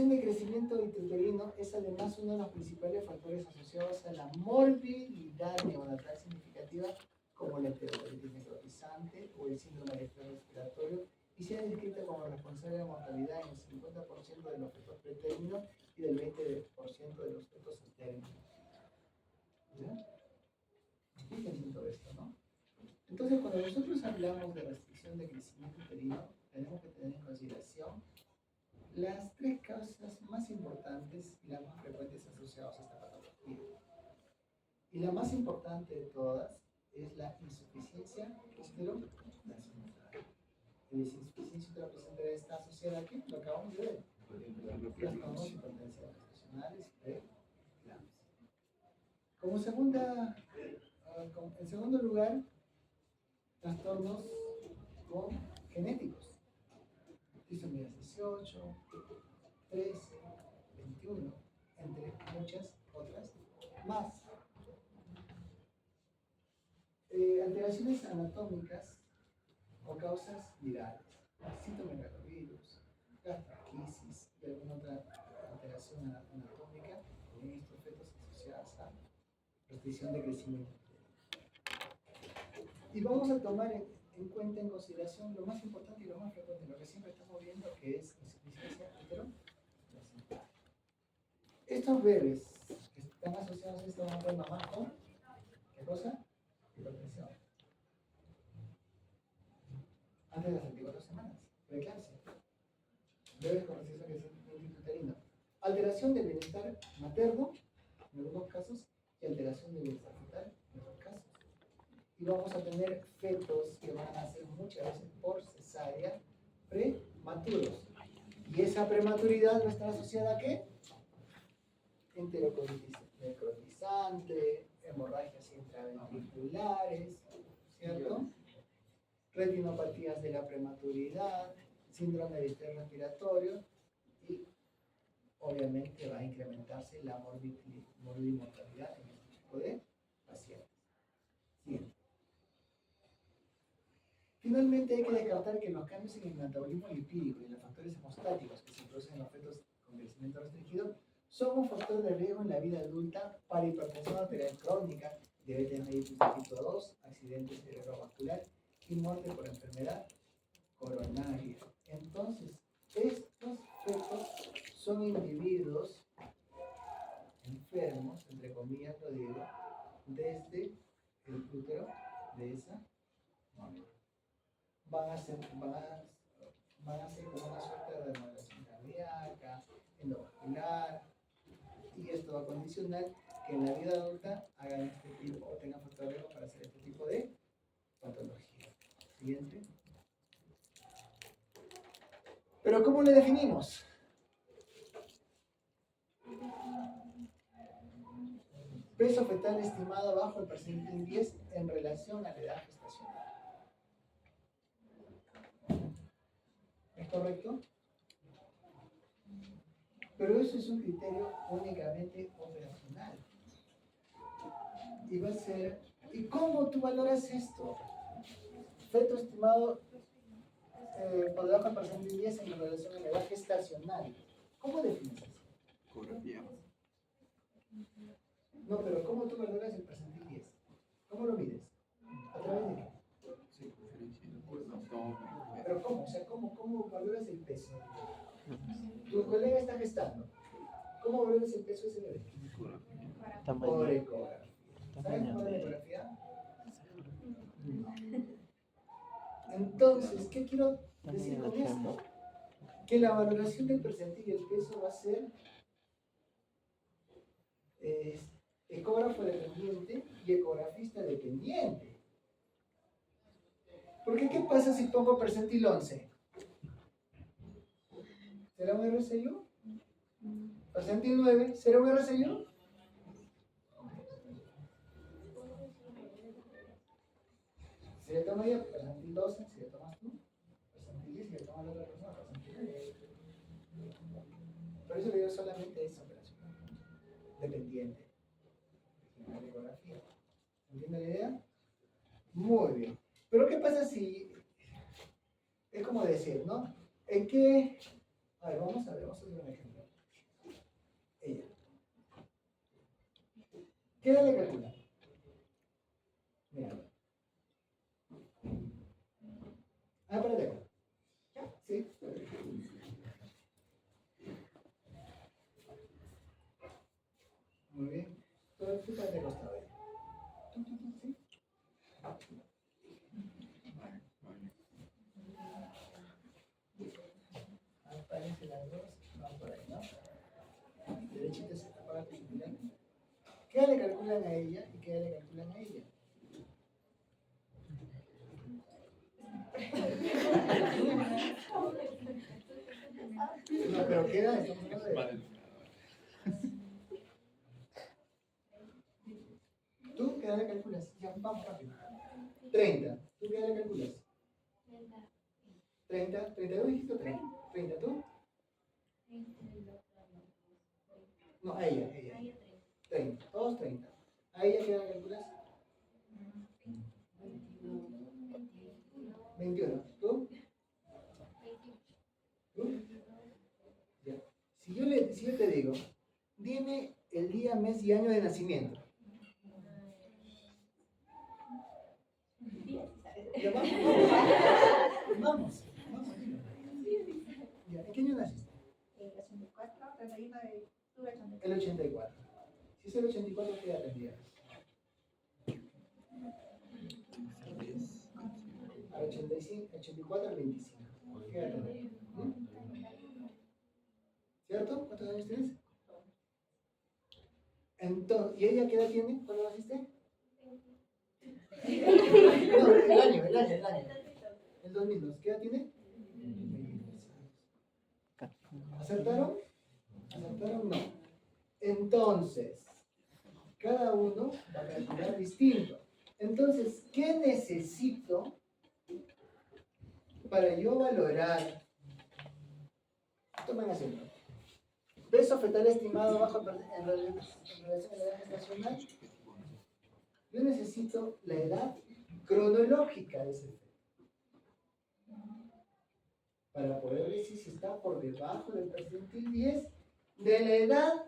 de crecimiento intrauterino es además uno de los principales factores asociados a la morbilidad neonatal significativa, como la enterocolitis necrotizante o el síndrome de estrés respiratorio, y se ha descrito como responsable de la mortalidad en el 50% de los fetos pretérminos y del 20% de los fetos a término. ¿Ya? Fíjense todo esto, ¿no? Entonces, cuando nosotros hablamos de restricción de crecimiento uterino, tenemos que tener en consideración las tres causas más importantes y las más frecuentes asociadas a esta patología. Y la más importante de todas es la insuficiencia uteroplacentaria. La insuficiencia uteroplacentaria está asociada a ¿qué? Lo acabamos de ver. Trastornos hipertensivos gestacionales y preeclampsia. En segundo lugar, trastornos genéticos. Trisomía 18, 13, 21, entre muchas otras más. Alteraciones anatómicas o causas virales, citomegalovirus, gastrosquisis y alguna otra alteración anatómica en estos fetos asociadas a restricción de crecimiento. Y vamos a tomar en cuenta, en consideración, lo más importante y lo más frecuente, lo que siempre estamos viendo, que es insuficiencia uteroplacentaria. Estos bebés que están asociados a esta mamá con, ¿qué cosa? Hipertensión. Antes de las 24 semanas, preeclampsia. Bebés con restricción de crecimiento uterino. Alteración del bienestar materno, en algunos casos, y alteración del bienestar fetal, en otros casos. Y vamos a tener fetos que van a nacer muchas veces por cesárea prematuros. Y esa prematuridad va a estar asociada a ¿qué? Enterocolitis necrotizante, hemorragias intraventriculares, ¿cierto? Retinopatías de la prematuridad, síndrome de estrés respiratorio y obviamente va a incrementarse la morbimortalidad en este tipo de pacientes. Siguiente. Finalmente hay que descartar que los cambios en el metabolismo lipídico y los factores hemostáticos que se producen en los fetos con crecimiento restringido son un factor de riesgo en la vida adulta para hipertensión arterial crónica, diabetes mellitus tipo 2, accidente cerebrovascular y muerte por enfermedad coronaria. Entonces, estos fetos son individuos enfermos, entre comillas lo digo, desde el útero de esa mamá. Van a ser como una suerte de remodelación cardíaca, endovascular, y esto va a condicionar que en la vida adulta hagan este tipo o tengan factor de riesgo para hacer este tipo de patología. Siguiente. Pero ¿cómo le definimos? Peso fetal estimado bajo el percentil 10 en relación a la edad gestacional. ¿Es correcto? Pero eso es un criterio únicamente operacional. Y va a ser, ¿y cómo tú valoras esto? Feto estimado por debajo del percentil 10 en relación a la edad gestacional. ¿Cómo defines eso? Ecografía. No, pero ¿cómo tú valoras el percentil 10? ¿Cómo lo mides? ¿A través de qué? Pero ¿cómo? O sea, ¿cómo valoras el peso? Tu colega está gestando. ¿Cómo valoras el peso de ese bebé? Por ecografía. ¿Sabes cómo es la ecografía? No. Entonces, ¿qué quiero decir con esto? Que la valoración del percentil y el peso va a ser ecógrafo dependiente y ecografista dependiente. Porque ¿qué pasa si pongo percentil 11? ¿Será un RCU? ¿Percentil 9? ¿Será un RCU? Si le tomo yo percentil 12, si le tomas tú, percentil 10, si le tomas la otra persona, percentil 10. Por eso le digo solamente esa operación. Dependiente. La ecografía. ¿Entiende la idea? Muy bien. Pero ¿qué pasa si... Es como decir, ¿no? ¿En qué...? A ver, vamos a hacer un ejemplo. ¿Qué edad le calcula? Mira. Espérate acá. ¿Sí? Muy bien. Todo tú para de costado ahí. ¿Sí? Aparece las dos, van por ahí, ¿no? Derechita se está para que se miran. ¿Qué edad le calculan a ella y qué edad le calculan a ella? No, pero ¿qué edad estamos hablando de? ¿Tú qué edad le calculas? Ya, vamos rápido. 30. ¿Tú qué edad le calculas? 30. 32 dijiste o 30. 30, ¿tú? No, a ella. 30. Todos 30. ¿A ella qué edad le calculas? 21. ¿Tú? ¿Tú? Ya. Si yo te digo, dime el día, mes y año de nacimiento. Ya, vamos, dime. Ya, ¿en qué año naciste? El 84, 31 de octubre del 84. El 84. Si es el 84, ¿qué edad tendrías? Al 85, 84 al 25. ¿Qué edad tendrías? ¿Cierto? ¿Cuántos años tienes? Entonces, ¿y ella qué edad tiene? ¿Cuándo naciste? No, el año. El 2002. ¿Qué edad tiene? 23 años. ¿Acertaron? ¿Acertaron? No. Entonces, cada uno va a calcular distinto. Entonces, ¿qué necesito para yo valorar? Tomen asiento. Peso fetal estimado bajo en relación a la edad gestacional. Yo necesito la edad cronológica de ese feto para poder decir si está por debajo del percentil 10 de la edad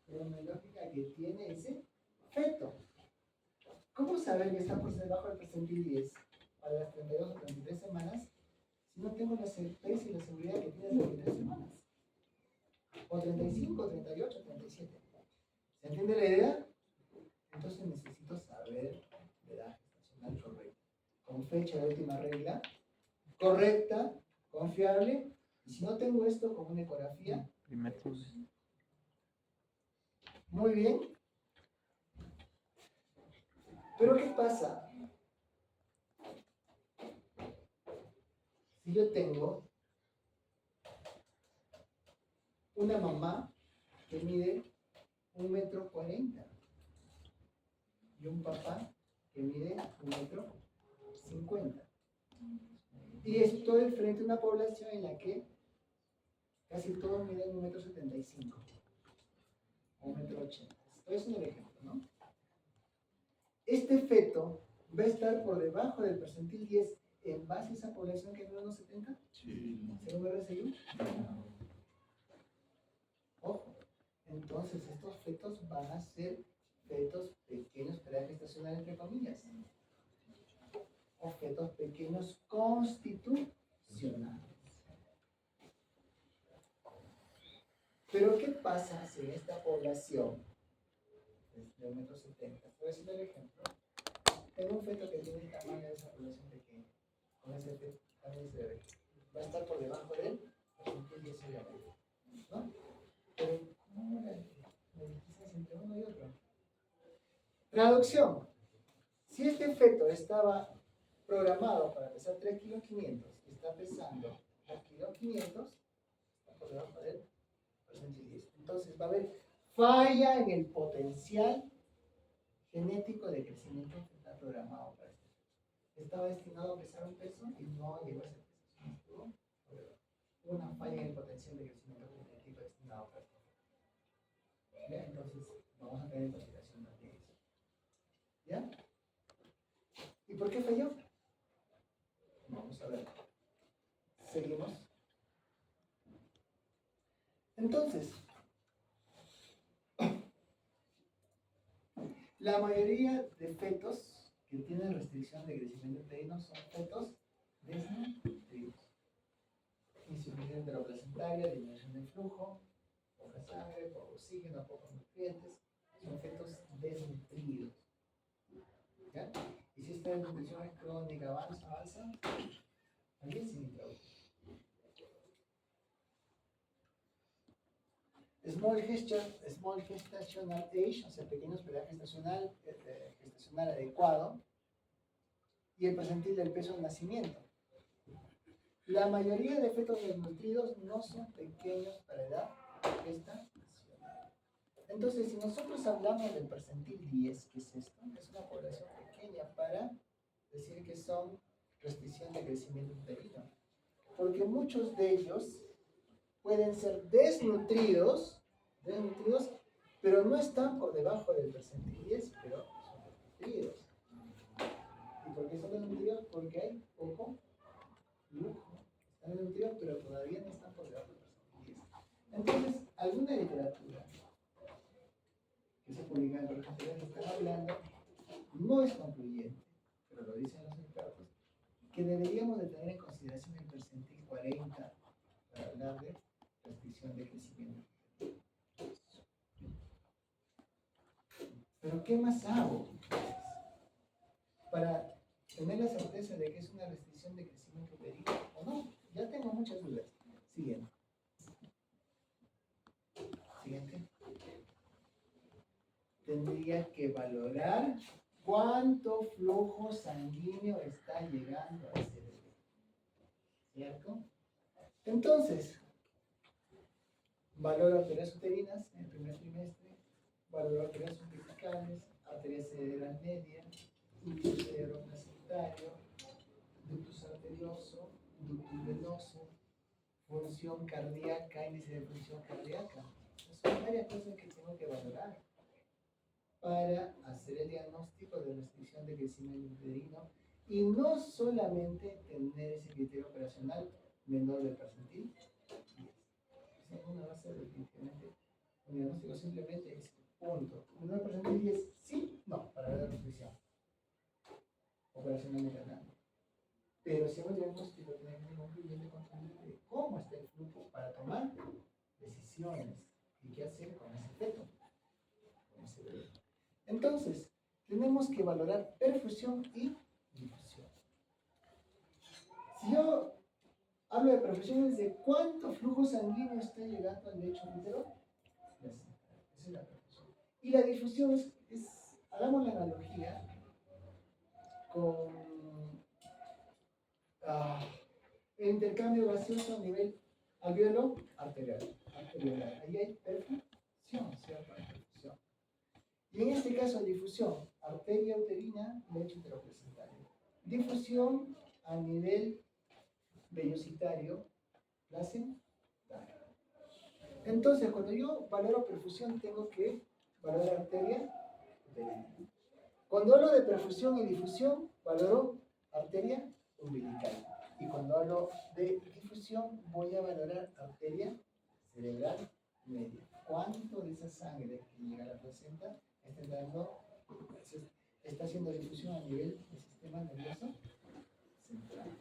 cronológica que tiene ese feto. ¿Cómo saber que está por debajo del percentil 10 para las 32 o 33 semanas si no tengo la certeza y la seguridad que tiene 33 semanas? O 35, 38, 37. ¿Se entiende la idea? Entonces necesito saber la edad gestacional correcta, con fecha de última regla, correcta, confiable, y si no tengo esto con una ecografía, muy bien. Pero ¿qué pasa si yo tengo una mamá que mide 1,40 m y un papá que mide 1,50 m? Y estoy frente a una población en la que casi todos miden 1,75 m o 1,80 m. Esto es un ejemplo, ¿no? Este feto va a estar por debajo del percentil 10 en base a esa población que mide 1,70 m. Sí. ¿Según RSI? Ojo. Entonces, estos fetos van a ser fetos pequeños para edad gestacional, entre comillas. O fetos pequeños constitucionales. Pero, ¿qué pasa si en esta población de 1,70 m? Voy a decir el ejemplo. Tengo un feto que tiene el tamaño de esa población pequeña. Con ese feto, también se ve. Va a estar por debajo del percentil 10 obviamente, ¿no? Pero, ¿cómo la diferencia entre uno y otro? Traducción. Si este feto estaba programado para pesar 3,500 kilos y está pesando 2,500 kilos, está por debajo del percentil 10. Entonces va a haber falla en el potencial genético de crecimiento que está programado para este feto. Estaba destinado a pesar un peso y no llegó a ese peso. Hubo una falla en el potencial de crecimiento genético destinado para este feto. ¿Ya? Entonces vamos a tener en consideración también eso. ¿Ya? ¿Y por qué falló? Vamos a ver. Seguimos. Entonces, La mayoría de fetos que tienen restricción de crecimiento uterino son fetos desnutridos. Insuficiencia enteroplacentaria, disminución del flujo, poca sangre, poco oxígeno, pocos nutrientes, son fetos desnutridos. ¿Ya? Y si esta desnutrición es crónica, avanza, también sin intraútero. Small gestational age, o sea, pequeño periodo gestacional adecuado, y el percentil del peso al nacimiento. La mayoría de fetos desnutridos no son pequeños para edad gestacional. Entonces, si nosotros hablamos del percentil 10, ¿qué es esto? Es una población pequeña para decir que son restricción de crecimiento uterino. Porque muchos de ellos pueden ser desnutridos, pero no están por debajo del percentil 10, pero son desnutridos. ¿Y por qué son desnutridos? Porque hay poco flujo. Están desnutridos, pero todavía no están por debajo del percentil 10. Entonces, alguna literatura que se publica en los que están hablando no es concluyente, pero lo dicen los expertos, que deberíamos de tener en consideración el percentil 40 para hablar de restricción de crecimiento. Pero ¿qué más hago para tener la certeza de que es una restricción de crecimiento uterino o no? Ya tengo muchas dudas. Siguiente. Tendría que valorar cuánto flujo sanguíneo está llegando a ese bebé. ¿Cierto? Entonces, valoro arterias uterinas en el primer trimestre, valoro arterias umbilicales, arterias cerebral media, índice cerebroplacentario, ductus arterioso, ductus venoso, función cardíaca, índice de función cardíaca. Son varias cosas que tengo que valorar para hacer el diagnóstico de restricción de crecimiento uterino y no solamente tener ese criterio operacional menor del percentil 10. Esa no va a ser definitivamente un diagnóstico, simplemente es punto. Menor del percentil 10, sí, no, para ver la restricción operacionalmente hablando. Pero si un diagnóstico tiene que ser concluyente de cómo está el flujo para tomar decisiones y qué hacer con ese feto, con ese bebé. Entonces, tenemos que valorar perfusión y difusión. Si yo hablo de perfusión, es de cuánto flujo sanguíneo está llegando al lecho útero, esa es la perfusión. Y la difusión hagamos la analogía con el intercambio gaseoso a nivel alveolo arterial. Ahí hay perfusión, ¿cierto? Perfusión. Y en este caso, difusión, arteria uterina, lecho enteroplacentario. Difusión a nivel vellositario, placentario. Entonces, cuando yo valoro perfusión, tengo que valorar arteria uterina. Cuando hablo de perfusión y difusión, valoro arteria umbilical. Y cuando hablo de difusión, voy a valorar arteria cerebral media. ¿Cuánto de esa sangre que llega a la placenta está haciendo difusión a nivel del sistema nervioso central?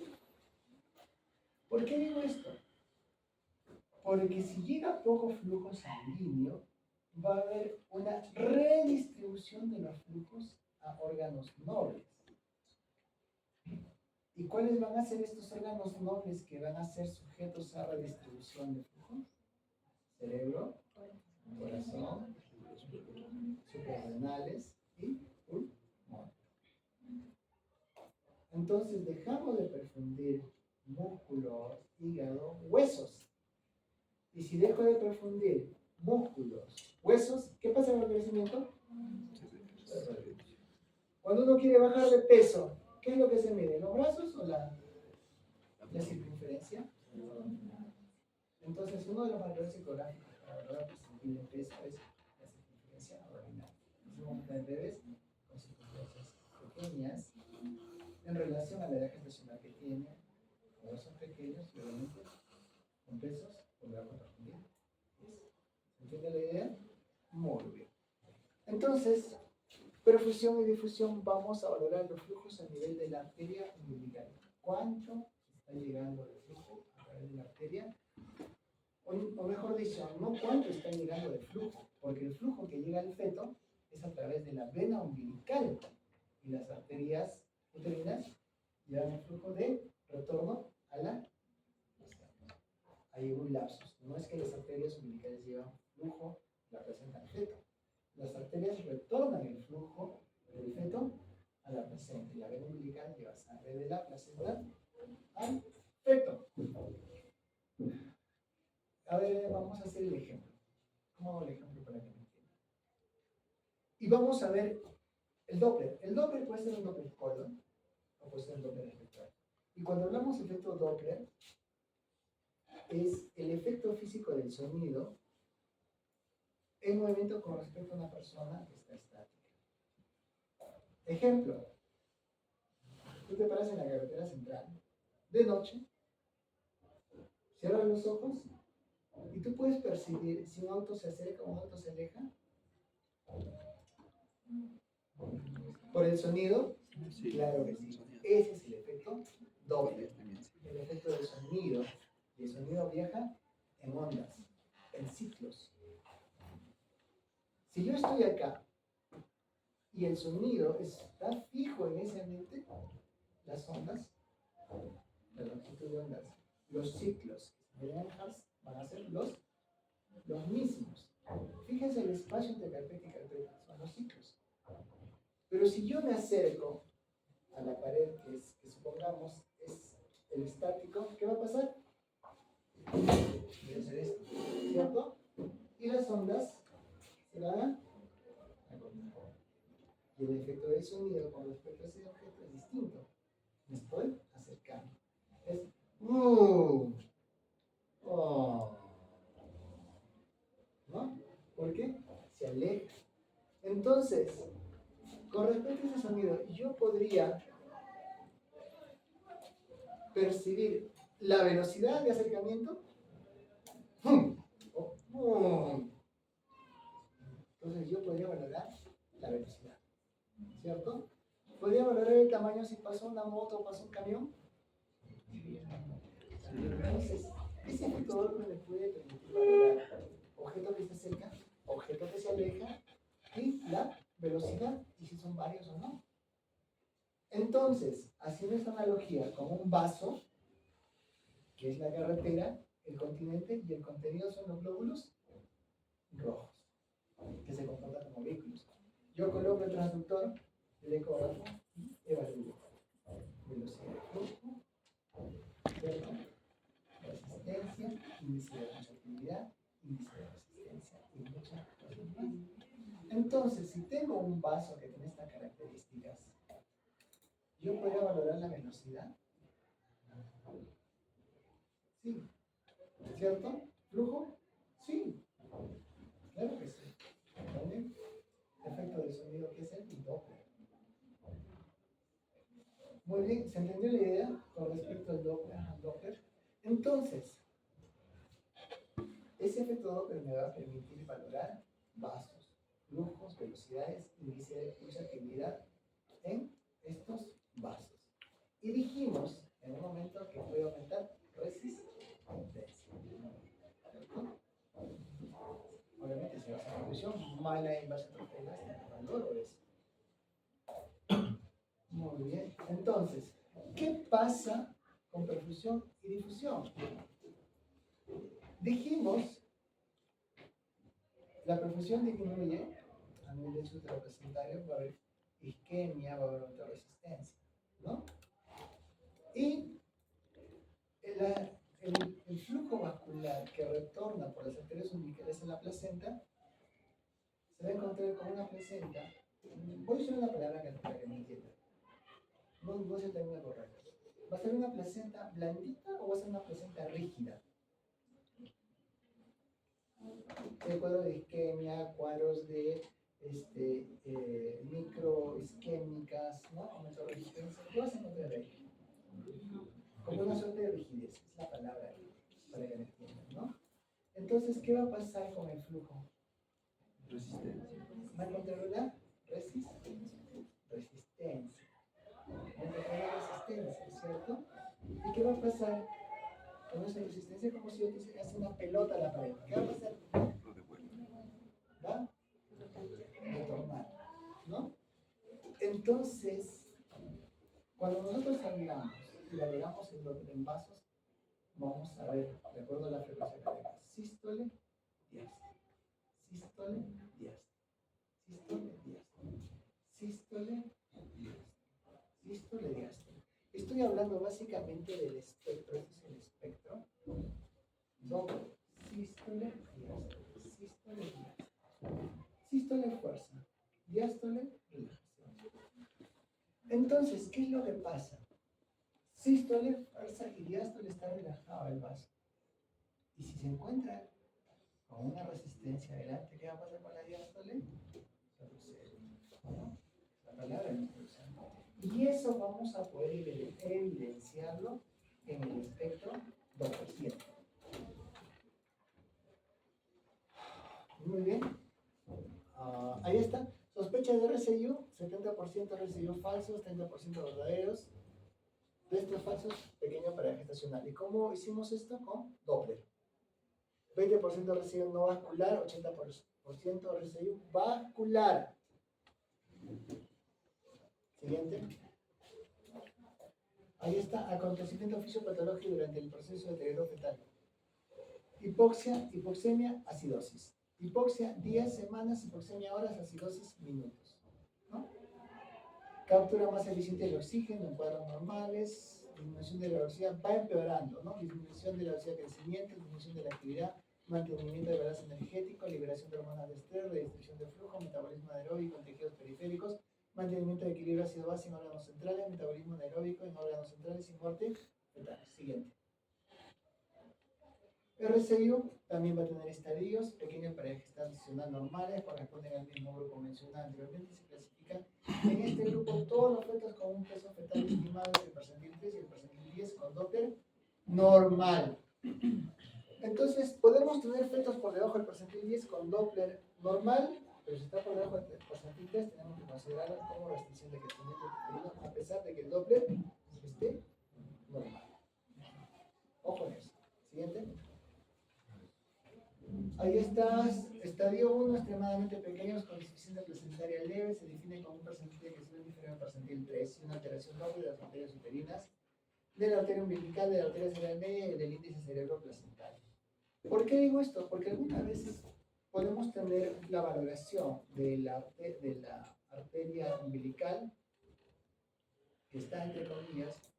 ¿Por qué digo esto? Porque si llega poco flujo sanguíneo, va a haber una redistribución de los flujos a órganos nobles. ¿Y cuáles van a ser estos órganos nobles que van a ser sujetos a redistribución de flujos? Cerebro, corazón, suprarrenales y pulmón. Entonces dejamos de perfundir músculos, hígado, huesos. Y si dejo de perfundir músculos, huesos, ¿qué pasa con el crecimiento? Cuando uno quiere bajar de peso, ¿qué es lo que se mide? ¿Los brazos o la circunferencia? Entonces, uno de los valores psicológicos para valorar percentil de peso es la circunferencia abdominal. Vamos a tener bebés con circunferencias pequeñas en relación a la edad gestacional que tienen, cuando son pequeños y obviamente con pesos por debajo de 10. ¿Se entiende la idea? Muy bien. Entonces, Perfusión y difusión, vamos a valorar los flujos a nivel de la arteria umbilical. ¿Cuánto está llegando de flujo a través de la arteria? O mejor dicho, no cuánto está llegando de flujo, porque el flujo que llega al feto es a través de la vena umbilical y las arterias uterinas llevan el flujo de retorno a la placenta. Hay un lapsus. No es que las arterias umbilicales llevan flujo de la placenta al feto. Las arterias retornan el flujo del feto a la placenta y la vena umbilical lleva sangre de la placenta al feto. A ver, vamos a hacer el ejemplo. ¿Cómo hago el ejemplo para que me entiendan? Y vamos a ver el Doppler. El Doppler puede ser un Doppler colon o puede ser un Doppler espectral. Y cuando hablamos de efecto Doppler, es el efecto físico del sonido en movimiento con respecto a una persona que está estática. Ejemplo, tú te paras en la carretera central de noche, cierras los ojos y tú puedes percibir si un auto se acerca o un auto se aleja por el sonido. Sí. Claro que sí. Ese es el efecto Doppler, el efecto del sonido. Y el sonido viaja en ondas, en ciclos. Si yo estoy acá y el sonido está fijo en ese ambiente, las ondas, la longitud de ondas, los ciclos van a ser los mismos. Fíjense el espacio entre carpeta y carpeta, son los ciclos. Pero si yo me acerco a la pared, que supongamos es el estático, ¿qué va a pasar? Voy a hacer esto, ¿cierto? Y las ondas se van a cortar. Y el efecto del sonido con respecto a ese objeto es distinto. Me estoy acercando. Es oh. ¿No? ¿Por qué? Se aleja. Entonces, con respecto a ese sonido, yo podría percibir la velocidad de acercamiento. Entonces yo podría valorar la velocidad, ¿cierto? Podría valorar el tamaño si pasó una moto o pasó un camión. Entonces, ese efecto Doppler me puede permitir valorar objeto que se acerca, objeto que se aleja y la velocidad, y si son varios o no. Entonces, haciendo esta analogía con un vaso, que es la carretera, el continente y el contenido son los glóbulos rojos, que se comportan como vehículos. Yo coloco el transductor, el ecógrafo y evalúo velocidad de flujo, ¿cierto? Resistencia, índice de reactividad, índice de resistencia y muchas cosas más. Entonces, si tengo un vaso que tiene estas características, ¿yo podría valorar la velocidad? Sí. ¿Cierto? ¿Flujo? Sí. Claro que sí. ¿Vale? Efecto de sonido que es el Doppler. Muy bien, ¿se entendió la idea con respecto al Doppler? Entonces, ese efecto Doppler me va a permitir valorar vasos, flujos, velocidades, índice de pulsatividad en estos vasos. Y dijimos en un momento que puede aumentar resistencia. ¿Cierto? Obviamente, si vas a conclusión, mala en base a tropelas, el valor es. Muy bien. Entonces, ¿qué pasa con perfusión y difusión? Dijimos, la perfusión disminuye a nivel del supraplacentario, va a haber isquemia, va a haber otra resistencia, ¿no? Y el flujo vascular que retorna por las arterias umbilicales en la placenta se va a encontrar con una placenta. Voy a usar una palabra para que me entiendan. No es el término correcto. ¿Va a ser una placenta blandita o va a ser una placenta rígida? El cuadro de isquemia, cuadros de microisquémicas, ¿no? Aumento de resistencia. ¿Qué vas a encontrar ahí? Como una suerte de rigidez, es la palabra para que me entiendan, ¿no? Entonces, ¿qué va a pasar con el flujo? Resistencia. Va a encontrar una Resistencia. Resistencia, ¿cierto? ¿Y qué va a pasar? Con esa resistencia es como si yo te hace una pelota a la pared. ¿Qué va a pasar? ¿Va? Retornar, ¿no? Entonces, cuando nosotros hablamos y la agregamos en vasos, vamos a ver, de acuerdo a la frecuencia cardíaca, sístole, diástole, sístole, diástole, sístole, diástole, sístole, diástole. Estoy hablando básicamente del espectro, este es el espectro, doble, sístole, diástole, sístole, diástole, sístole, fuerza, diástole, relajación. Entonces, ¿qué es lo que pasa? Sístole, fuerza y diástole está relajado el vaso. Y si se encuentra con una resistencia adelante, ¿qué va a pasar con la diástole? Retrocede, ¿no? La palabra es retroceder. Y eso vamos a poder evidenciarlo en el espectro 2%. Muy bien. Ahí está. Sospecha de RCU, 70% RCU falsos, 30% verdaderos. De estos falsos, pequeño paraje gestacional. ¿Y cómo hicimos esto? Con Doppler. 20% RCU no vascular, 80% RCU vascular. Siguiente. Ahí está, acontecimiento fisiopatológico durante el proceso de deterioro fetal. Hipoxia, hipoxemia, acidosis. Hipoxia, días, semanas, hipoxemia, horas, acidosis, minutos. ¿No? Captura más eficiente del oxígeno en cuadros normales, disminución de la velocidad, va empeorando, ¿no? Disminución de la velocidad de crecimiento, disminución de la actividad, mantenimiento de balance energético, liberación de hormonas de estrés, redistribución de flujo, metabolismo anaeróbico en tejidos periféricos, mantenimiento de equilibrio ácido-base en órganos centrales, metabolismo anaeróbico en órganos centrales y muerte fetal. Siguiente. RCU también va a tener estadios, pequeños para gestacional normales, corresponden al mismo grupo mencionado anteriormente y se clasifican en este grupo todos los fetos con un peso fetal estimado entre el percentil 3 y el percentil 10 con Doppler normal. Entonces, podemos tener fetos por debajo del percentil 10 con Doppler normal, pero si está por debajo del percentil 3, tenemos que considerarlo como restricción de crecimiento uterino, a pesar de que el Doppler esté normal. Ojo en eso. Siguiente. Ahí está, estadio 1, extremadamente pequeños con insuficiencia placentaria leve, se define como un percentil de crecimiento inferior al percentil 3 y una alteración doble de las arterias uterinas, de la arteria umbilical, de la arteria cerebral media y del índice cerebroplacental. ¿Por qué digo esto? Porque algunas veces podemos tener la valoración de la arteria umbilical, que está entre comillas,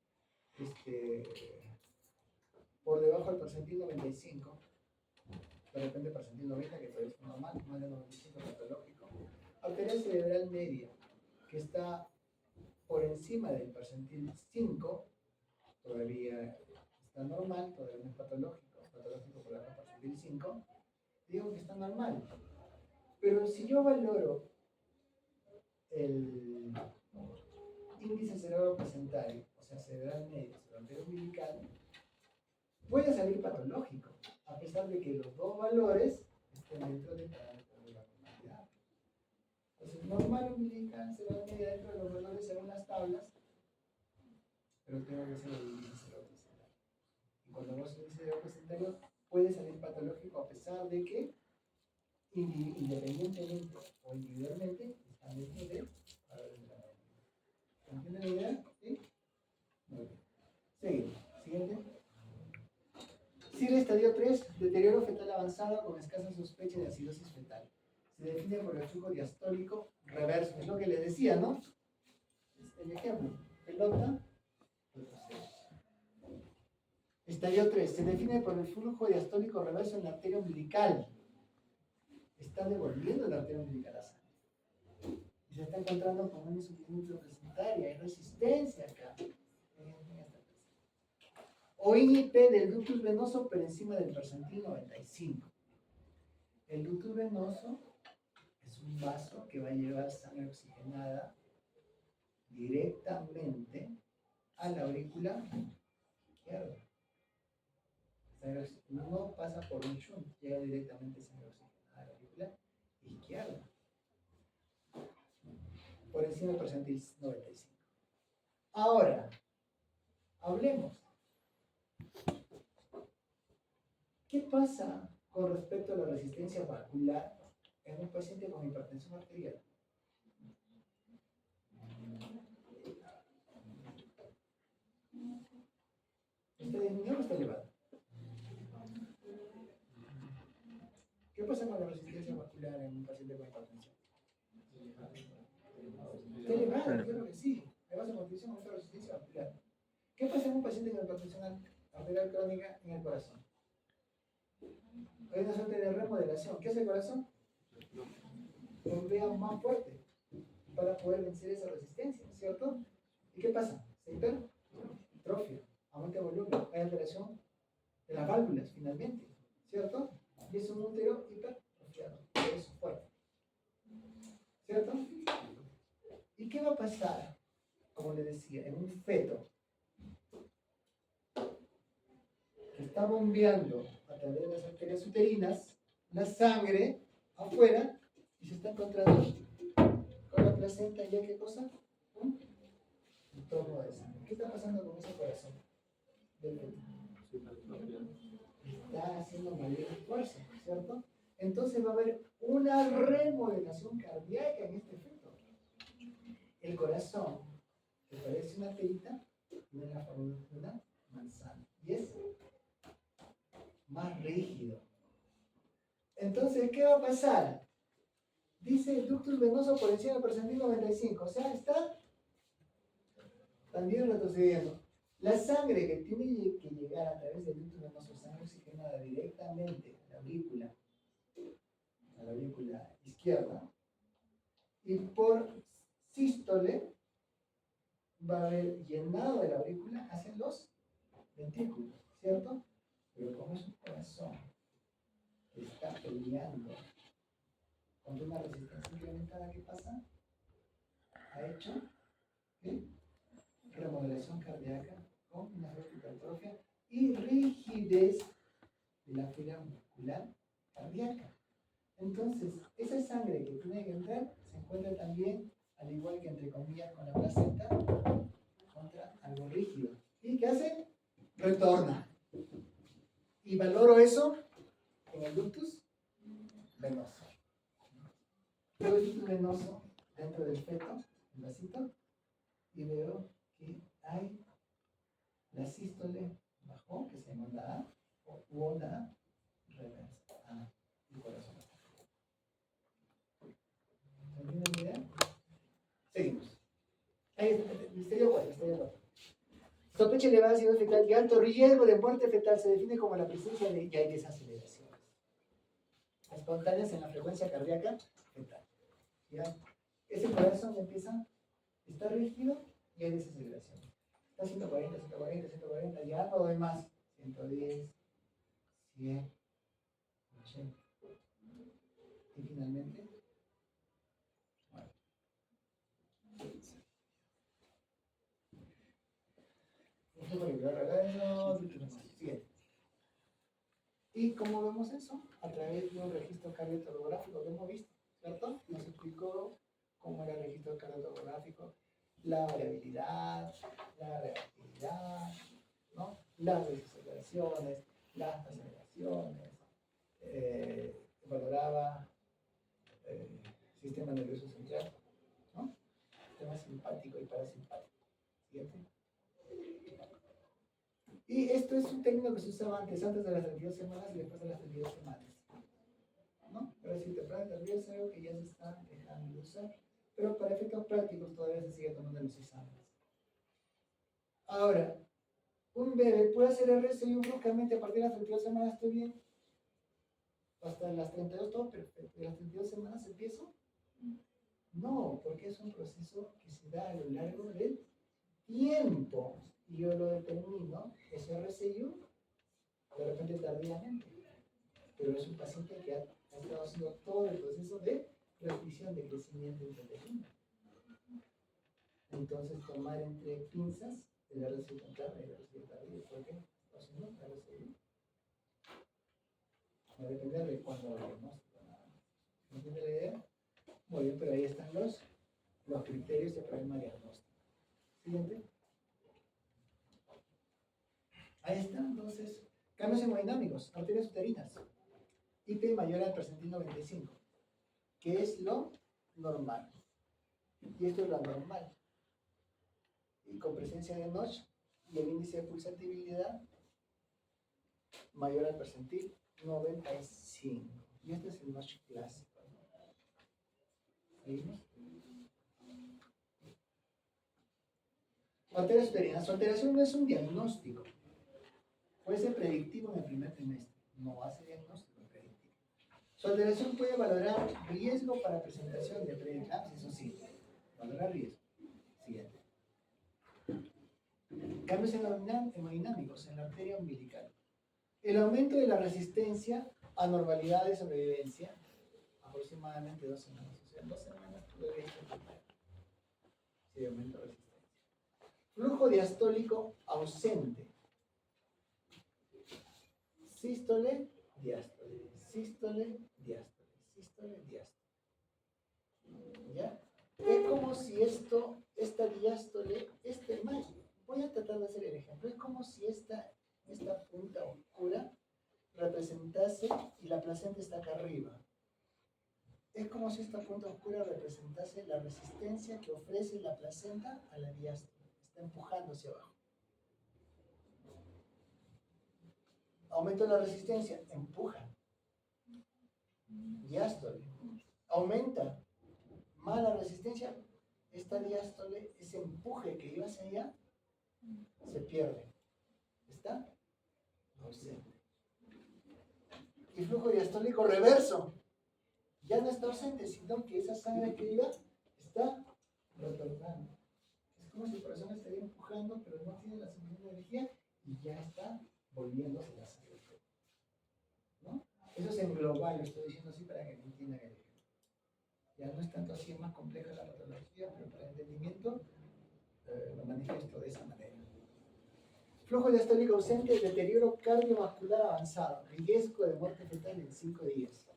por debajo del percentil 95, de repente percentil 90, que todavía es normal, más de 95 patológico. Arteria cerebral media, que está por encima del percentil 5, todavía está normal, todavía no es patológico por debajo del percentil 5, digo que está normal. Pero si yo valoro el índice cerebroplacentario, o sea, cerebral medio, arteria umbilical, puede salir patológico, a pesar de que los dos valores estén dentro del parámetro de la normalidad. Entonces, normal umbilical se va a medir dentro de los valores según las tablas, pero tengo que hacer el índice cerebroplacentario. Y cuando vemos el índice cerebroplacentario, puede salir patológico a pesar de que independientemente o individualmente están dentro de valores de la normalidad. ¿Entienden la idea? ¿Sí? Muy bien. Seguimos. Siguiente. SIR estadio 3, deterioro fetal avanzado con escasa sospecha de acidosis fetal. Se define por el flujo diastólico reverso. Es lo que les decía, ¿no? El ejemplo. Pelota, retroceso. Estadio 3. Se define por el flujo diastólico reverso en la arteria umbilical. Está devolviendo la arteria umbilical a sangre. Y se está encontrando con una insuficiencia placentaria. Hay resistencia acá. O INIP del ductus venoso por encima del percentil 95. El ductus venoso es un vaso que va a llevar sangre oxigenada directamente a la aurícula izquierda. No pasa por un shunt, llega directamente sangre oxigenada a la aurícula izquierda. por encima del percentil 95. Ahora, hablemos. ¿Qué pasa con respecto a la resistencia vascular en un paciente con hipertensión arterial? ¿Está disminuida o está elevada? ¿Qué pasa con la resistencia vascular en un paciente con hipertensión? Está elevada, claro que sí. Hay vasoconstricción con esta resistencia vascular. ¿Qué pasa en un paciente con hipertensión arterial crónica en el corazón? Hay una suerte de remodelación. ¿Qué hace el corazón? Bombea más fuerte para poder vencer esa resistencia, ¿cierto? ¿Y qué pasa? Se hipertrofia, aumenta el volumen, hay alteración de las válvulas finalmente, ¿cierto? Y es un útero hipertrofiado, por eso fuerte, ¿cierto? ¿Y qué va a pasar, como les decía, en un feto que está bombeando a través de las arterias uterinas la sangre afuera y se está encontrando con la placenta? ¿Ya qué cosa? Un entorno de sangre. ¿Qué está pasando con ese corazón del feto? Está haciendo mayor esfuerzo, ¿cierto? Entonces va a haber una remodelación cardíaca en este feto. El corazón, que parece una perita, tiene la forma de una manzana y es más rígido. Entonces, ¿qué va a pasar? Dice el ductus venoso por encima del percentil 95, o sea, está también retrocediendo. La sangre que tiene que llegar a través del ductus venoso, sangre oxigenada directamente a la aurícula izquierda, y por sístole va a haber llenado de la aurícula hacia los ventrículos, ¿cierto? Pero como es un corazón que está peleando contra una resistencia incrementada, ¿qué pasa? Ha hecho remodelación cardíaca con una hipertrofia y rigidez de la fila muscular cardíaca. Entonces, esa sangre que tiene que entrar se encuentra también, al igual que entre comillas con la placenta, contra algo rígido. ¿Y qué hace? Retorna. Y valoro eso en el ductus venoso. Veo el ductus venoso dentro del feto, el vasito, y veo que hay la sístole bajó, que se llama onda A, o onda A reversa. El corazón. ¿Entienden la idea? Seguimos. Ahí está, misterio 4. Sospecha elevada de acidosis fetal y alto riesgo de muerte fetal se define como la presencia de y hay desaceleraciones espontáneas en la frecuencia cardíaca fetal. ¿Ya? Ese corazón empieza, está rígido y hay desaceleraciones. Está 140, 140, 140, ya no doy más. 110, 100, 80. Y finalmente, bueno. Siguiente. ¿Y cómo vemos eso? A través de un registro cardiotocográfico que hemos visto, ¿cierto? Nos explicó cómo era el registro cardiotocográfico, la variabilidad, la reactividad, ¿no? Las desaceleraciones, las aceleraciones, valoraba sistema nervioso central, ¿no? Sistema simpático y parasimpático. Siguiente. Y esto es un término que se usaba antes de las 32 semanas y después de las 32 semanas, ¿no? Pero si te pones nervioso es algo que ya se está dejando de usar, pero para efectos prácticos todavía se sigue tomando en los exámenes. Ahora, un bebé puede hacer RSI bruscamente a partir de las 32 semanas, ¿estoy bien? Hasta las 32 todo perfecto. ¿De las 32 semanas empiezo? No, porque es un proceso que se da a lo largo del tiempo. Y yo lo determino, ese RSI, de repente tardíamente. Pero es un paciente que ha estado haciendo todo el proceso de transmisión de crecimiento intrauterino. Entonces, tomar entre pinzas el RSI temprano y el RSI tardío. ¿Por qué? Pues no, el RSI va a depender de cuándo lo diagnóstico. ¿No entiende la idea? Muy bien, pero ahí están los los criterios de problema diagnóstico. Siguiente. Ahí está, entonces, cambios hemodinámicos, arterias uterinas, IP mayor al percentil 95, que es lo normal. Y esto es lo anormal. Y con presencia de Notch y el índice de pulsatividad mayor al percentil 95. Y este es el Notch clásico. ¿Seguimos? Arterias uterinas. Su alteración no es un diagnóstico. Puede ser predictivo en el primer trimestre. No va a ser diagnóstico predictivo. Su alteración puede valorar riesgo para presentación de preeclampsia, eso sí. Valorar riesgo. Siguiente. Cambios hemodinámicos en la arteria umbilical. El aumento de la resistencia, anormalidad de sobrevivencia, aproximadamente 2 semanas. O sea, en 2 semanas todavía está primero. Sí, aumento de resistencia. Flujo diastólico ausente. Sístole, diástole, sístole, diástole, sístole, diástole. ¿Ya? Es como si esta diástole, voy a tratar de hacer el ejemplo, es como si esta punta oscura representase, y la placenta está acá arriba. Es como si esta punta oscura representase la resistencia que ofrece la placenta a la diástole. Está empujando hacia abajo. Aumenta la resistencia, empuja. Diástole. Aumenta más la resistencia, esta diástole, ese empuje que iba hacia allá, se pierde. ¿Está? Ausente. Y flujo diastólico reverso. Ya no está ausente, sino que esa sangre que iba está retornando. Es como si el corazón estaría empujando, pero no tiene la suficiente energía y ya está volviéndose la sangre. ¿No? Eso es en global, lo estoy diciendo así para que me entiendan el ejemplo. Ya no es tanto así, es más compleja la patología, pero para el entendimiento lo manifiesto de esa manera. Flujo diastólico ausente, deterioro cardiovascular avanzado, riesgo de muerte fetal en 5 días.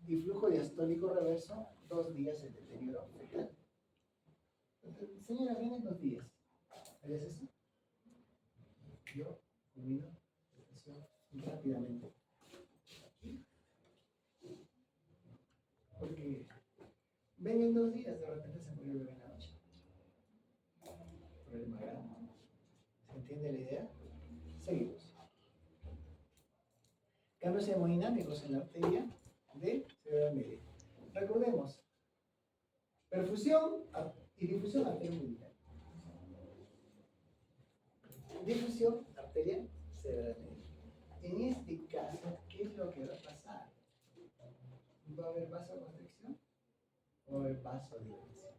Y flujo diastólico reverso, 2 días de deterioro fetal. Señora, vienen 2 días. ¿Harías eso? Yo combino rápidamente. Porque ven en 2 días, de repente se murió el bebé en la noche. Problema grave. ¿Se entiende la idea? Seguimos. Cambios hemodinámicos en la arteria de cerebral media. Recordemos, perfusión y difusión arteria umbilical. Difusión arteria cerebral media. En este caso, ¿qué es lo que va a pasar? ¿Va a haber vasoconstricción o va a haber vasodilatación?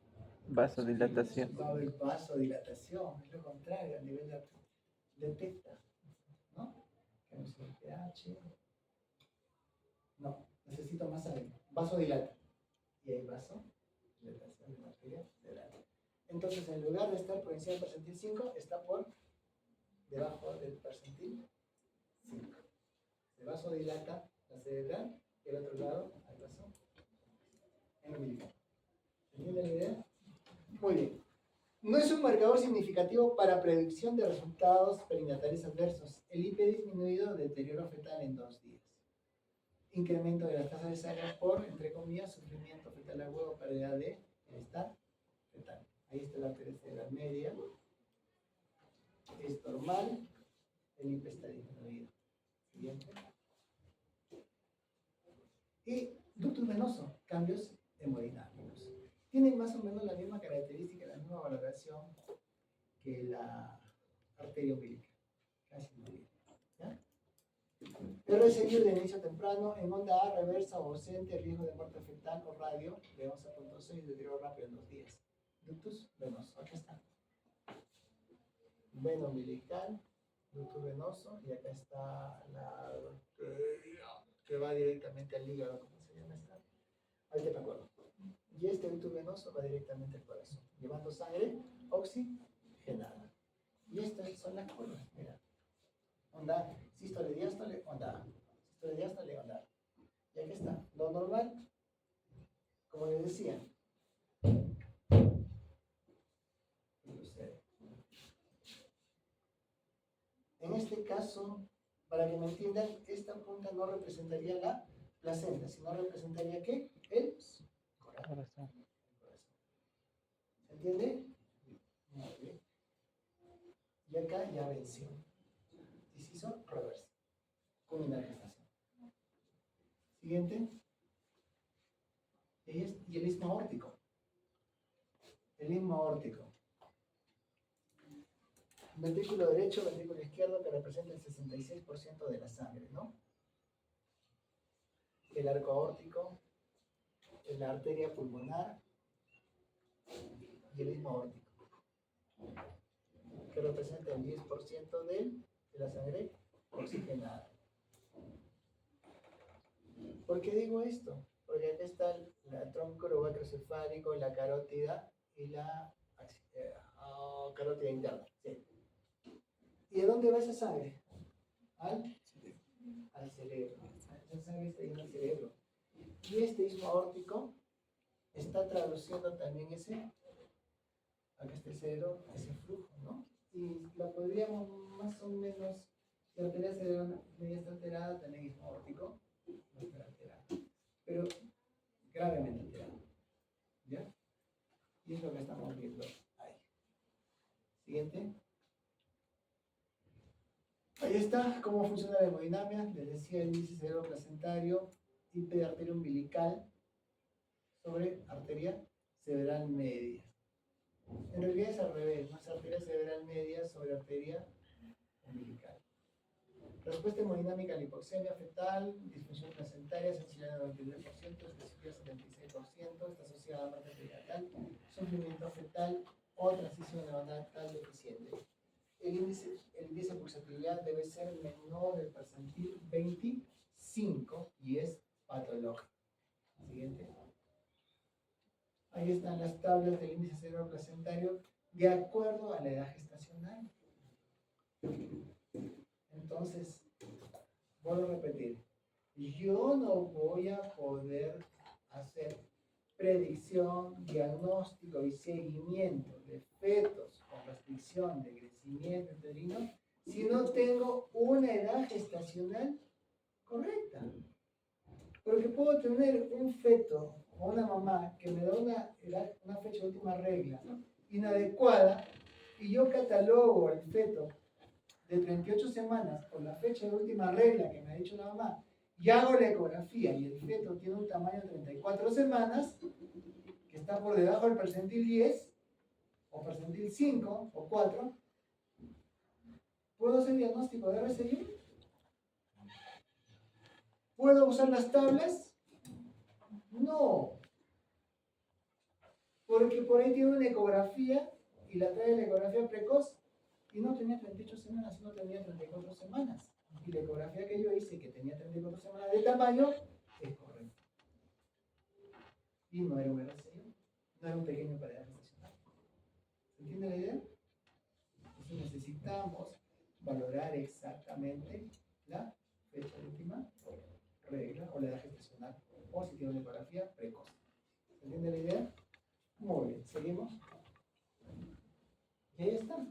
Vasodilatación. Va a haber vasodilatación, es lo contrario, a nivel de teta, ¿no? Cambios en el pH. No, necesito más aire. Vasodilata. Y hay vasodilatación de la arteria cerebral. Entonces, en lugar de estar por encima del percentil 5, está por debajo del percentil 5. Se vasodilata la cerebral y el otro lado al vaso en umbilical. ¿Entienden la idea? Muy bien. No es un marcador significativo para predicción de resultados perinatales adversos. El IP disminuido, deterioro fetal en 2 días. Incremento de la tasa de sangre por, entre comillas, sufrimiento fetal agudo, pérdida de bienestar fetal. Ahí está la arteria cerebral media. Es normal. El IP está disminuido. Siguiente. Y ductus venoso, cambios hemodinámicos. Tienen más o menos la misma característica, la misma valoración que la arteria umbilical. Casi lo mismo. ¿Ya? RSI de inicio temprano, en onda A, reversa o ausente, riesgo de muerte fetal o radio de 11.6, deterioro rápido en 2 días. Ductus venoso, acá está. Vena umbilical, ductus venoso, y acá está la arteria que va directamente al hígado, ¿cómo se llama esta? Ahorita me acuerdo. Y este ductus venoso va directamente al corazón, llevando sangre oxigenada. Y estas son las curvas, mira. Onda, sístole, diástole, onda. Sístole, diástole, onda. Y aquí está. Lo normal, como les decía, Procede. En este caso, para que me entiendan, esta punta no representaría la placenta, sino representaría ¿qué? El corazón. ¿Se entiende? Muy bien. Y acá ya venció. Y se hizo reversa. Culminar gestación. Siguiente. Y el istmo aórtico. El istmo aórtico. Ventrículo derecho, ventrículo izquierdo, que representa el 66% de la sangre, ¿no? El arco aórtico, la arteria pulmonar y el istmo aórtico, que representa el 10% de la sangre oxigenada. ¿Por qué digo esto? Porque acá está el tronco uroacrocefálico, la carótida y la carótida interna. Sí. ¿Y de dónde va esa sangre? Al cerebro. Esa sangre está yendo al cerebro. Y este istmo aórtico está traduciendo también acá está el cerebro, ese flujo, ¿no? Y la podríamos más o menos, si la arteria cerebral media está alterada, también istmo aórtico no está alterado, pero gravemente alterado. ¿Ya? Y es lo que estamos viendo ahí. Siguiente. Ahí está cómo funciona la hemodinamia. Les decía el índice cerebroplacentario, IP de arteria umbilical sobre arteria cerebral media. En realidad es al revés, ¿no? Es arteria cerebral media sobre arteria umbilical. Respuesta hemodinámica a la hipoxemia fetal, disfunción placentaria, sensibilidad 99%, especificidad 76%, está asociada a muerte perinatal, sufrimiento fetal o transición neonatal deficiente. El índice de pulsatividad debe ser menor del percentil 25 y es patológico. Siguiente. Ahí están las tablas del índice cerebroplacentario de acuerdo a la edad gestacional. Entonces, vuelvo a repetir, yo no voy a poder hacer predicción, diagnóstico y seguimiento de fetos con restricción de crecimiento uterino si no tengo una edad gestacional correcta. Porque puedo tener un feto o una mamá que me da una fecha de última regla inadecuada y yo catalogo el feto de 38 semanas por la fecha de última regla que me ha dicho la mamá y hago la ecografía y el feto tiene un tamaño de 34 semanas que está por debajo del percentil 10 o percentil 5 o 4, ¿puedo hacer diagnóstico de RCI? ¿Puedo usar las tablas? No, porque por ahí tiene una ecografía y la trae la ecografía precoz y no tenía 38 semanas, sino tenía 34 semanas. Y la ecografía que yo hice, que tenía 34 semanas de tamaño, es correcta. Y no era un RCI, no era un pequeño paredad gestacional. ¿Se entiende la idea? Entonces necesitamos valorar exactamente la fecha de última regla o la edad gestacional, o si tiene una ecografía precoz. ¿Se entiende la idea? Muy bien, seguimos. Y ahí está.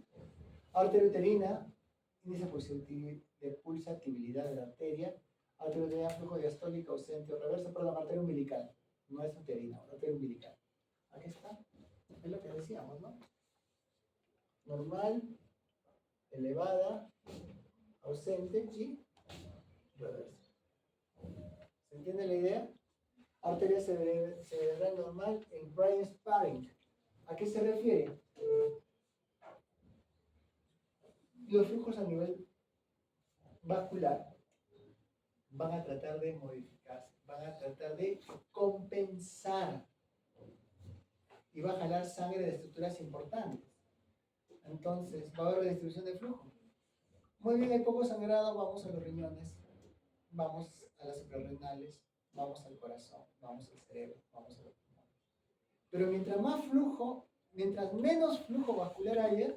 Arteria uterina, índice de pulsatividad de la arteria, arteria uterina, flujo diastólico ausente o reverso, perdón, arteria umbilical, no es uterina, arteria umbilical. Aquí está, es lo que decíamos, ¿no? Normal, elevada, ausente y reverso. ¿Se entiende la idea? Arteria cerebral normal en brain sparring. ¿A qué se refiere? Los flujos a nivel vascular van a tratar de modificarse, van a tratar de compensar y va a jalar sangre de estructuras importantes. Entonces, va a haber redistribución de flujo. Muy bien, hay poco sangrado, vamos a los riñones, vamos a las suprarrenales, vamos al corazón, vamos al cerebro, vamos a los pulmones. Pero mientras menos flujo vascular haya,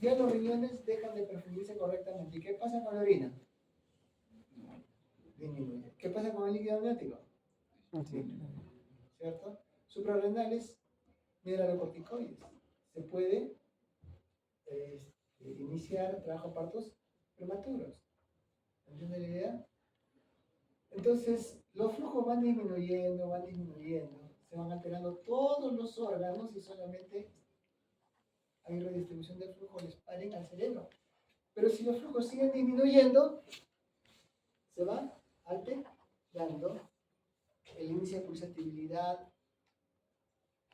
ya los riñones dejan de perfundirse correctamente. ¿Y qué pasa con la orina? Disminuye. ¿Qué pasa con el líquido amniótico? Disminuye. ¿Cierto? Suprarrenales mineralocorticoides. Se puede iniciar trabajo partos prematuros. ¿Entiende la idea? Entonces, los flujos van disminuyendo, se van alterando todos los órganos y solamente hay redistribución del flujo, les paren al cerebro. Pero si los flujos siguen disminuyendo, se va alterando el índice de pulsatividad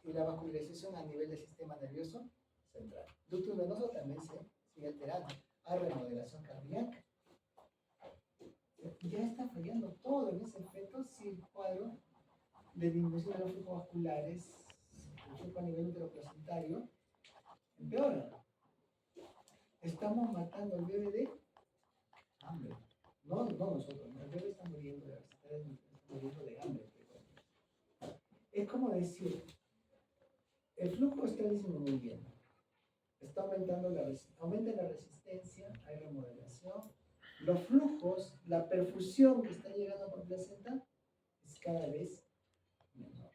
y la vascularización a nivel del sistema nervioso central. Ductus venoso también se sigue alterando. Hay remodelación cardíaca. Ya está fallando todo en ese efecto si el cuadro de disminución de los flujos vasculares, el flujo a nivel uteroplacentario, empeora. Estamos matando al bebé de hambre. No nosotros, el bebé está muriendo de hambre. Es como decir, el flujo está disminuyendo, está aumentando aumenta la resistencia, hay remodelación. Los flujos, la perfusión que está llegando por placenta es cada vez menor.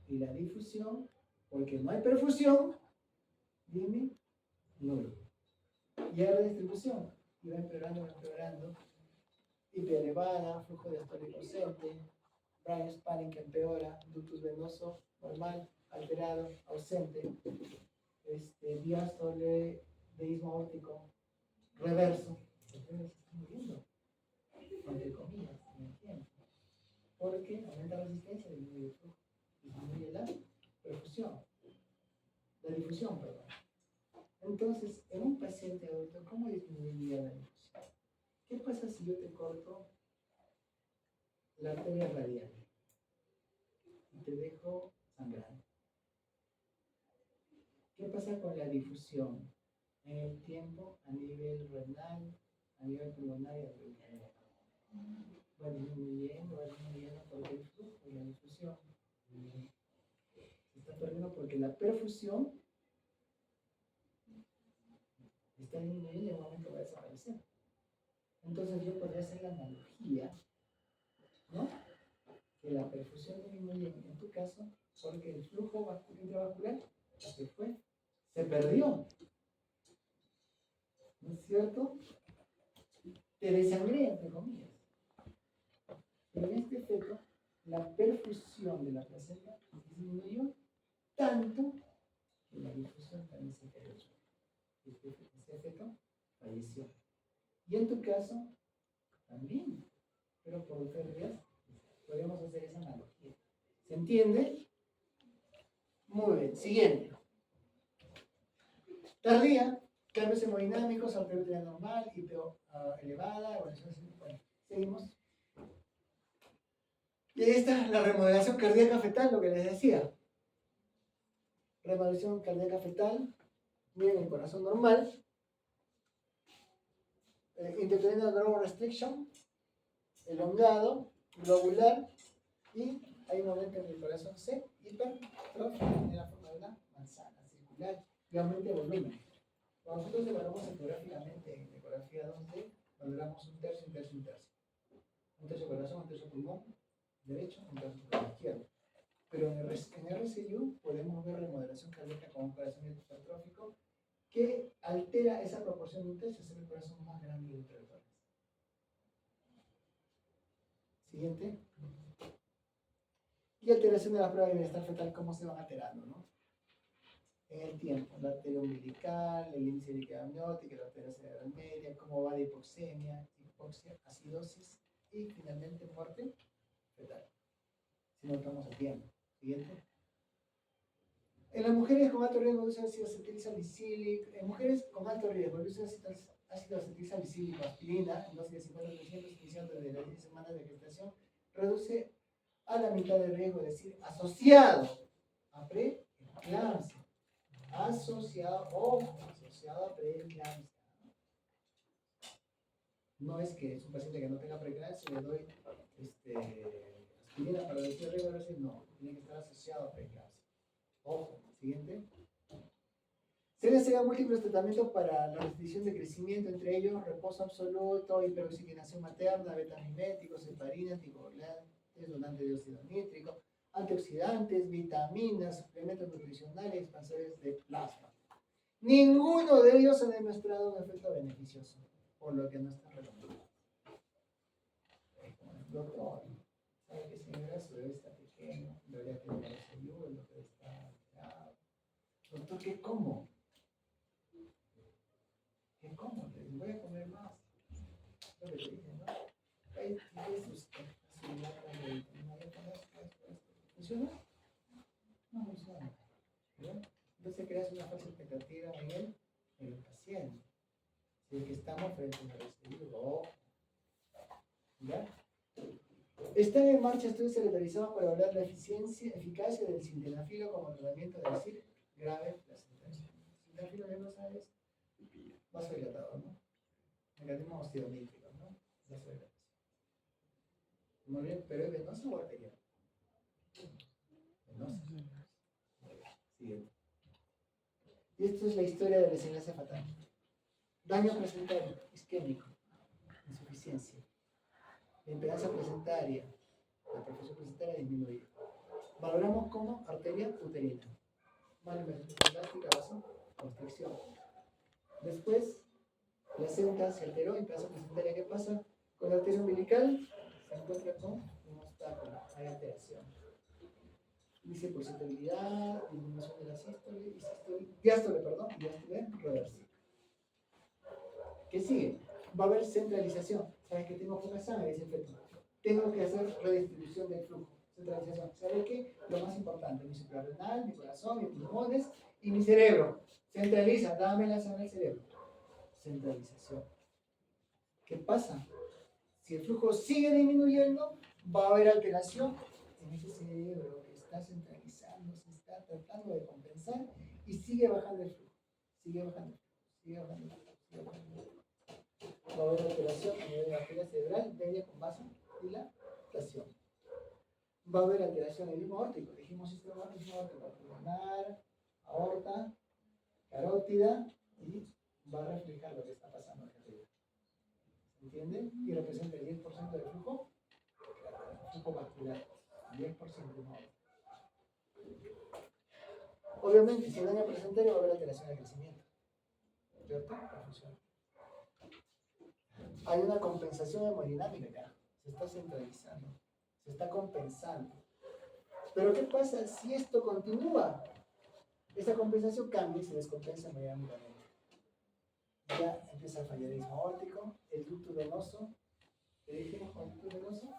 Y la difusión, porque no hay perfusión, disminuye. Y hay redistribución, y va empeorando. Hiper elevada, flujo diastólico ausente, brain spanning que empeora, ductus venoso normal, alterado, ausente, diástole, deísmo aórtico, reverso. Entonces se está muriendo, entre comillas, en el tiempo. Porque aumenta la resistencia, disminuye el flujo, disminuye la perfusión, la difusión, perdón. Entonces, en un paciente adulto, ¿cómo disminuiría la difusión? ¿Qué pasa si yo te corto la arteria radial y te dejo sangrando? ¿Qué pasa con la difusión en el tiempo a nivel renal, a nivel pulmonar y a nivel cardíaco? Va disminuyendo porque el flujo y la difusión se está perdiendo porque la perfusión está disminuyendo y en un momento va a desaparecer. Entonces yo podría hacer la analogía, ¿no? Que la perfusión disminuye en tu caso porque el flujo intravascular se fue, se perdió, ¿no es cierto? Te desangré, entre comillas. Pero en este efecto, la perfusión de la placenta disminuyó tanto que la difusión también se cayó. Este efecto falleció. Y en tu caso, también, pero por pérdidas, podemos hacer esa analogía. ¿Se entiende? Muy bien, siguiente. Tardía, cambios hemodinámicos, arteria normal, hipo elevada, bueno, seguimos. Y esta es la remodelación cardíaca fetal, lo que les decía. Remodelación cardíaca fetal, miren el corazón normal. Intracranial growth restriction, elongado, globular, y hay un aumento en el corazón C, hipertrofia, en la forma de una manzana circular, y aumenta el volumen. Cuando nosotros evaluamos ecográficamente en ecografía 2D, valoramos un tercio. Un tercio corazón, un tercio pulmón derecho, un tercio pulmón izquierdo. Pero en RCU podemos ver remodelación cardíaca con un corazón hipertrófico que altera esa proporción de un tercio, hacer el corazón más grande y ultratorres. Siguiente. Y alteración de la prueba de bienestar fetal, cómo se van alterando, ¿no? En el tiempo, la arteria umbilical, el índice de líquido amniótico, la arteria cerebral media, cómo va de hipoxia, acidosis y finalmente muerte fetal. Si no estamos a tiempo. Siguiente. En las mujeres con alto riesgo de uso de ácido acetilsalicílico, en mujeres con alto riesgo de uso de ácido acetilsalicílico, aspirina, en dosis de 50% iniciando desde las 10 semanas de gestación, reduce a la mitad del riesgo, es decir, asociado a preeclampsia. Asociado a preeclampsia. No es que es un paciente que no tenga preeclampsia, le doy aspirina para reducir el riesgo de decir, no, tiene que estar asociado a preeclampsia. Ojo, siguiente. Se necesitan múltiples tratamientos para la restricción de crecimiento, entre ellos reposo absoluto, hiperoxigenación materna, beta-miméticos, heparina, anticoagulantes, donante de óxido nítrico, antioxidantes, vitaminas, suplementos nutricionales, expansores de plasma. Ninguno de ellos ha demostrado un efecto beneficioso, por lo que no está recomendado. Doctor, sabe que señora su bebé está pequeño, debería tener desayuno, el doctor está alterado. Doctor, ¿qué como? ¿Qué como? Voy a comer más. Lo que te dije, ¿no? Ahí tienes su lata de vitamina D, ¿funciona? No funciona. ¿Ya? Entonces creas una falsa expectativa en el paciente. Si es que estamos frente a un recidivo. ¿Ya? Están en marcha estudios realizados para evaluar la eficacia del sildenafilo como tratamiento de decir grave placentaria. Sildenafilo, ¿qué cosa es? Vasodilatador, ¿no? Mecanismo osteomítrico, ¿no? Vasodilatación. Muy bien, pero ¿es venoso o arterial? Venoso. Siguiente. Y esto es la historia del desenlace fatal. Daño placentario, isquémico, insuficiencia. La impedancia placentaria, la perfusión placentaria disminuye. Valoramos como arteria uterina. Malnutrición elástica, vasoconstricción. Después, placenta se alteró, impedancia placentaria, ¿qué pasa? Con la arteria umbilical se encuentra con un obstáculo, hay alteración. Índice de pulsabilidad, disminución de la diástole reversible. ¿Qué sigue? Va a haber centralización. ¿Sabes que tengo poca sangre? Dice el feto. Tengo que hacer redistribución del flujo. Centralización. ¿Sabes qué? Lo más importante, mi suprarrenal, mi corazón, mis pulmones y mi cerebro. Centraliza, dame la sangre al cerebro. Centralización. ¿Qué pasa? Si el flujo sigue disminuyendo, va a haber alteración en ese cerebro que está centralizando, se está tratando de compensar y sigue bajando el flujo. Sigue bajando el flujo. Sigue bajando el flujo. Sigue bajando el flujo. Va a haber alteración a nivel de la arteria cerebral media con vasodilatación. Va a haber alteración en el ritmo aórtico. Dijimos sistema aórtico pulmonar, aorta, carótida y va a reflejar lo que está pasando aquí arriba. ¿Se entiende? Y representa el 10% del flujo vascular. 10% de modo. Obviamente, si hay daño placentario va a haber alteración de crecimiento. ¿Cierto? Hay una compensación hemodinámica acá. Se está centralizando. Se está compensando. Pero ¿qué pasa si esto continúa? Esa compensación cambia y se descompensa hemodinámicamente. Ya empieza a fallar el ritmo aórtico, el ducto venoso. ¿Qué dijimos con el ducto venoso?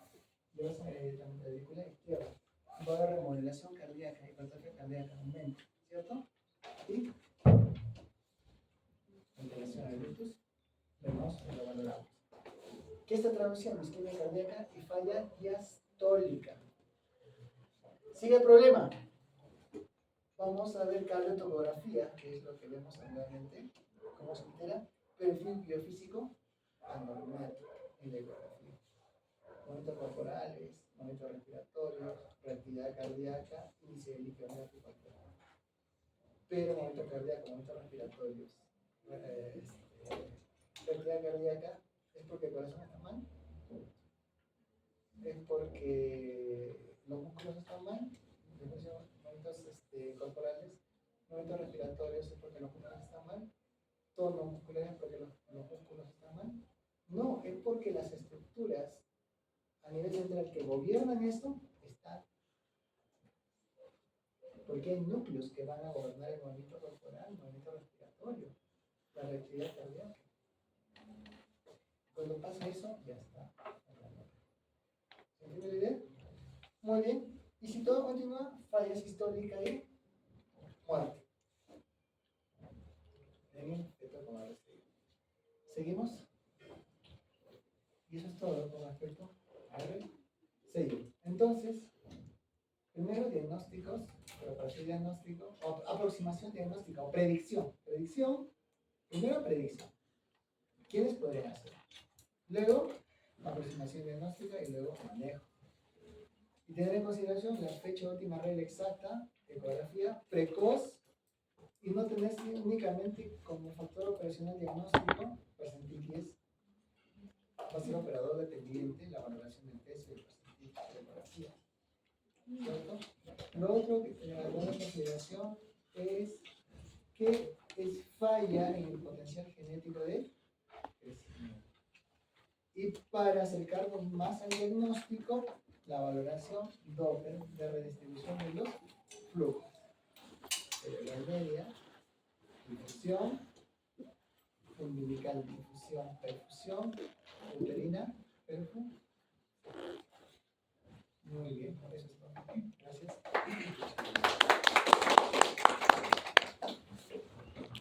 Le vas a directamente a la aurícula izquierda. Va a haber remodelación cardíaca, hipertrofia cardíaca, aumento, ¿cierto? Y alteración del ductus venoso, lo valoramos. ¿Qué está traduciendo? Isquemia cardíaca y falla diastólica. Sigue el problema. Vamos a ver cardiotopografía, que es lo que vemos actualmente, cómo se altera, perfil biofísico anormal en la ecografía. Momentos corporales, momentos respiratorios, reactividad cardíaca, índice de líquido amniótico alterado. Pero momento cardíaco, momentos respiratorios, reactividad cardíaca, ¿es porque el corazón está mal? ¿Es porque los músculos están mal? Momentos corporales, momentos respiratorios, ¿es porque los pulmones están mal? Tonos musculares, porque los músculos están mal. No, es porque las estructuras a nivel central que gobiernan esto están. Porque hay núcleos que van a gobernar el movimiento corporal, el movimiento respiratorio, la reactividad cardíaca. Cuando pasa eso, ya está. ¿Se entiende la idea? Muy bien. Y si todo continúa, falla sistólica y muerte. Bien, esto como ahora seguimos. Y eso es todo con respecto al sello. Entonces, primero diagnósticos, pero para hacer diagnóstico, o aproximación diagnóstica o predicción. Predicción, primero predicción. ¿Quiénes podrían hacer? Luego, aproximación diagnóstica y luego manejo. Y tener en consideración la fecha última regla exacta, ecografía precoz, y no tener únicamente como factor operacional diagnóstico percentiles. Va a ser operador dependiente la valoración del peso y el percentil de ecografía. ¿cierto? Lo otro que tenemos en consideración es que es falla en el potencial genético de crecimiento. Y para acercarnos más al diagnóstico, la valoración Doppler de redistribución de los flujos. Cerebral media, difusión, umbilical difusión, perfusión, uterina,